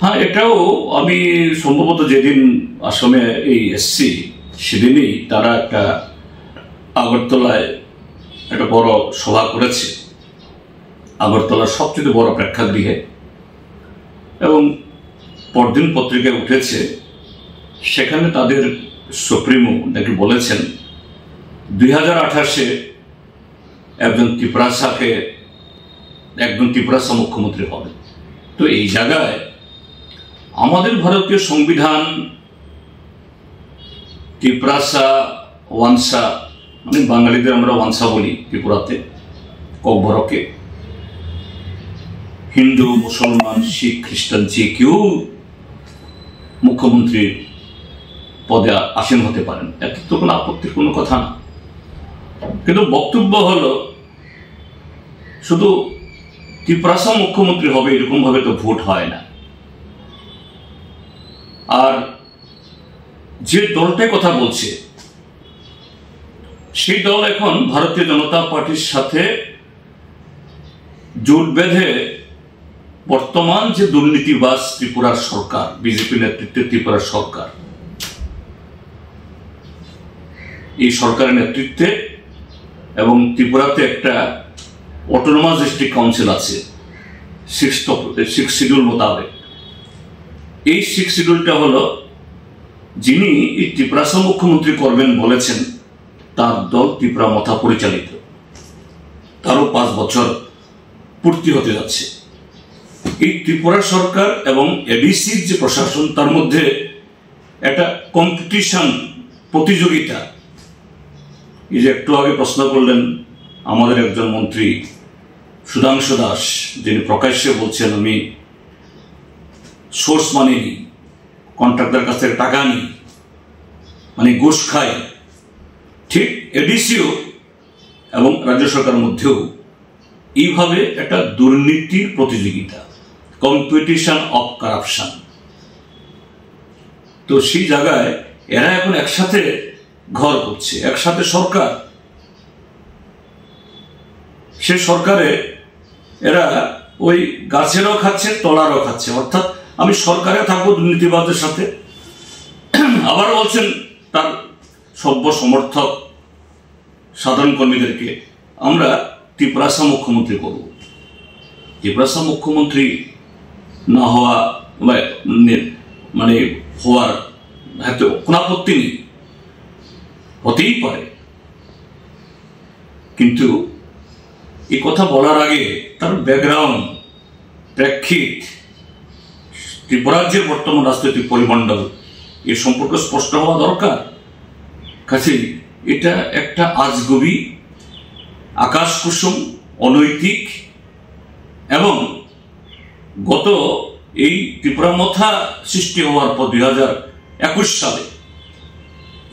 হ্যাঁ, এটাও আমি সম্ভবত যেদিন আসামে এই এসছি সেদিনই তারা একটা আগরতলায় একটা বড় সভা করেছে, আগরতলার সবচেয়ে বড় প্রেক্ষাগৃহে, এবং পরদিন পত্রিকায় উঠেছে সেখানে তাদের সুপ্রিমো নাকি বলেছেন 2028-এ একজন ত্রিপুরাসা মুখ্যমন্ত্রী হবে। তো এই জায়গায় আমাদের ভারতীয় সংবিধান ত্রিপুরাসা ওয়ানসা, মানে বাঙালিদের আমরা ওয়ানসা বলি ত্রিপুরাতে, ককবরকে হিন্দু, মুসলমান, শিখ, খ্রিস্টান যে কেউ মুখ্যমন্ত্রীর পদে আসীন হতে পারেন, এত তো কোনো আপত্তির কোনো কথা না। কিন্তু বক্তব্য হলো শুধু ত্রিপুরাসা মুখ্যমন্ত্রী হবে এরকম ভাবে তো ভোট হয় না। আর যে দলটাই কথা বলছে সেই দল এখন ভারতীয় জনতা পার্টির সাথে জোট বেঁধে বর্তমান যে দুর্নীতিবাজ ত্রিপুরার সরকার, বিজেপি নেতৃত্বে ত্রিপুরার সরকার, এই সরকারের নেতৃত্বে এবং ত্রিপুরাতে একটা অটোনমাস ডিস্ট্রিক্ট কাউন্সিল আছে 6th শিডিউল মোতাবেক। এই 6th শিডিউলটা হলো যিনি এই ত্রিপুরাসা মুখ্যমন্ত্রী করবেন বলেছেন তার দল ত্রিপুরা মথা পরিচালিত, তারও 5 বছর পূর্তি হতে যাচ্ছে। এই ত্রিপুরা সরকার এবং এডিসির যে প্রশাসন, তার মধ্যে একটা কম্পিটিশন, প্রতিযোগিতা। এই যে একটু আগে প্রশ্ন করলেন আমাদের একজন মন্ত্রী সুধাংশু দাস, যিনি প্রকাশ্যে বলছেন আমি সোর্স মানি নিই, কন্ট্রাক্টর কাছ থেকে টাকা নিই, মানে ঘুষ খাই। ঠিক এডিসিও এবং রাজ্য সরকারের মধ্যেও এইভাবে একটা দুর্নীতির প্রতিযোগিতা, কম্পিটিশন অফ কারাপশন। তো সেই জায়গায় এরা এখন একসাথে ঘর করছে, একসাথে সরকার। সে সরকারে এরা ওই গাছেরও খাচ্ছে, তলারও খাচ্ছে। অর্থাৎ আমি সরকারে থাকবো দুর্নীতিবাদের সাথে, আবার বলছেন তার সভ্য সমর্থক সাধারণ কর্মীদেরকে আমরা ত্রিপুরাসা মুখ্যমন্ত্রী করব। ত্রিপুরাসা মুখ্যমন্ত্রী না হওয়া মানে হওয়ার হয়তো কোনো আপত্তি নেই, হতেই পারে, কিন্তু এই কথা বলার আগে তার ব্যাকগ্রাউন্ড, প্রেক্ষিত, ত্রিপুরার যে বর্তমান রাজনৈতিক পরিমণ্ডল এ সম্পর্কে স্পষ্ট হওয়া দরকার। কাছেই এটা একটা আজগুবি, আকাশকুসুম, অনৈতিক, এবং গত এই ত্রিপুরা মথা সৃষ্টি হওয়ার পর 2021 সালে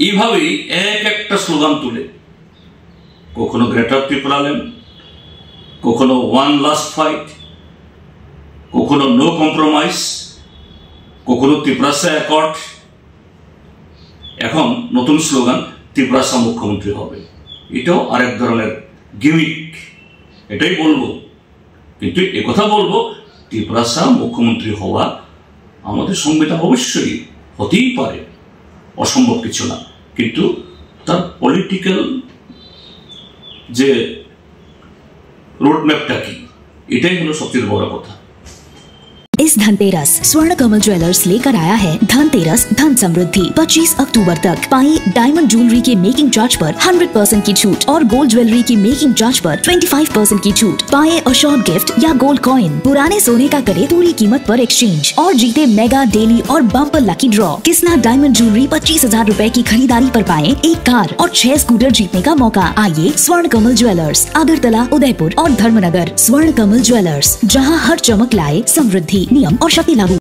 এইভাবেই একটা স্লোগান তুলে, কখনো গ্রেটার ত্রিপুরাল্যান্ড, কখনো ওয়ান লাস্ট ফাইট, কখনো নো কম্প্রোমাইজ, কখনো ত্রিপুরাসা অ্যাকর্ড, এখন নতুন স্লোগান ত্রিপুরাসা মুখ্যমন্ত্রী হবে। এটাও আরেক ধরনের গিমিক, এটাই বলবো। কিন্তু একথা বলবো, ত্রিপুরাসা মুখ্যমন্ত্রী হওয়া আমাদের সংবিধান অবশ্যই হতেই পারে, অসম্ভব কিছু না, কিন্তু তার পলিটিক্যাল যে রোডম্যাপটা কি, এটাই হলো সবচেয়ে বড় কথা। इस धनतेरस स्वर्ण कमल ज्वेलर्स लेकर आया है धनतेरस धन समृद्धि। 25 अक्टूबर तक पाई डायमंड ज्वेलरी के मेकिंग चार्ज पर 100% की छूट और गोल्ड ज्वेलरी की मेकिंग चार्ज पर 25% की छूट। पाए अशोर्ड गिफ्ट या गोल्ड कॉइन। पुराने सोने का करे पूरी कीमत पर एक्सचेंज और जीते मेगा डेली और bumper lucky draw. Kisna diamond jewellery 25,000 रूपए की खरीदारी पर पाए 1 कार और 6 स्कूटर जीतने का मौका। आइए स्वर्ण कमल ज्वेलर्स, अगरतला, उदयपुर और धर्मनगर। स्वर्ण कमल ज्वेलर्स, जहाँ हर चमक लाए समृद्धि। नियम और शर्तें लागू।